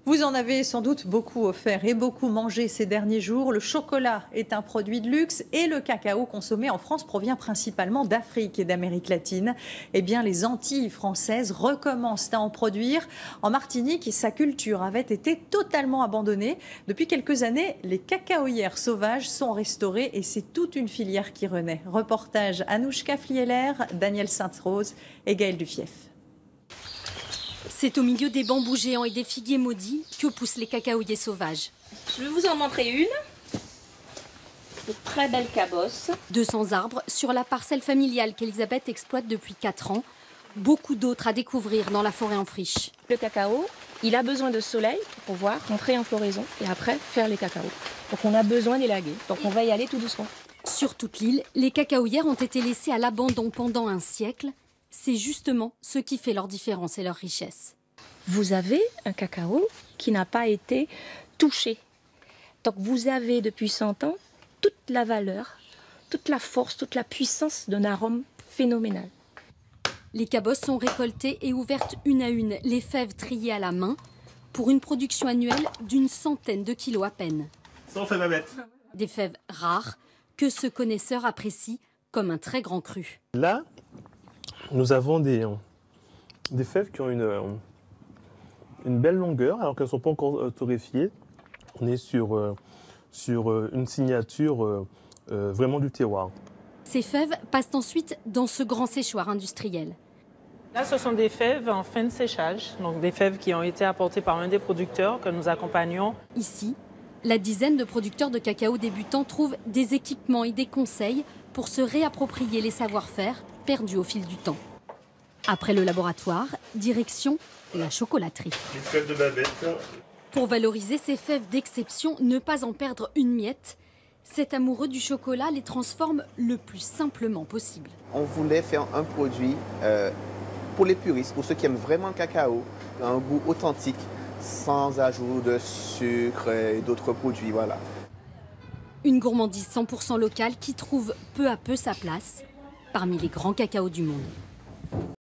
Vous en avez sans doute beaucoup offert et beaucoup mangé ces derniers jours. Le chocolat est un produit de luxe et le cacao consommé en France provient principalement d'Afrique et d'Amérique latine. Eh bien, les Antilles françaises recommencent à en produire. En Martinique, sa culture avait été totalement abandonnée. Depuis quelques années, les cacaoyères sauvages sont restaurées et c'est toute une filière qui renaît. Reportage Anouchka Flieler, Daniel Sainte-Rose et Gaël Dufief. C'est au milieu des bambous géants et des figuiers maudits que poussent les cacaoyers sauvages. Je vais vous en montrer une. De très belle cabosse. 200 arbres sur la parcelle familiale qu'Elisabeth exploite depuis 4 ans. Beaucoup d'autres à découvrir dans la forêt en friche. Le cacao, il a besoin de soleil pour pouvoir rentrer en floraison et après faire les cacaos. Donc on a besoin d'élaguer. Donc on va y aller tout doucement. Sur toute l'île, les cacaoyères ont été laissées à l'abandon pendant un siècle. C'est justement ce qui fait leur différence et leur richesse. Vous avez un cacao qui n'a pas été touché. Donc vous avez depuis 100 ans toute la valeur, toute la force, toute la puissance d'un arôme phénoménal. Les cabosses sont récoltées et ouvertes une à une, les fèves triées à la main, pour une production annuelle d'une centaine de kilos à peine. Ça en fait ma bête. Des fèves rares que ce connaisseur apprécie comme un très grand cru. Là, nous avons des fèves qui ont une belle longueur, alors qu'elles ne sont pas encore torréfiées. On est sur une signature vraiment du terroir. Ces fèves passent ensuite dans ce grand séchoir industriel. Là, ce sont des fèves en fin de séchage, donc des fèves qui ont été apportées par un des producteurs que nous accompagnons. Ici, la dizaine de producteurs de cacao débutants trouvent des équipements et des conseils pour se réapproprier les savoir-faire perdus au fil du temps. Après le laboratoire, direction la chocolaterie. Les fèves de Babette. Pour valoriser ces fèves d'exception, ne pas en perdre une miette, cet amoureux du chocolat les transforme le plus simplement possible. On voulait faire un produit pour les puristes, pour ceux qui aiment vraiment le cacao, un goût authentique, sans ajout de sucre et d'autres produits, voilà. Une gourmandise 100% locale qui trouve peu à peu sa place parmi les grands cacaos du monde.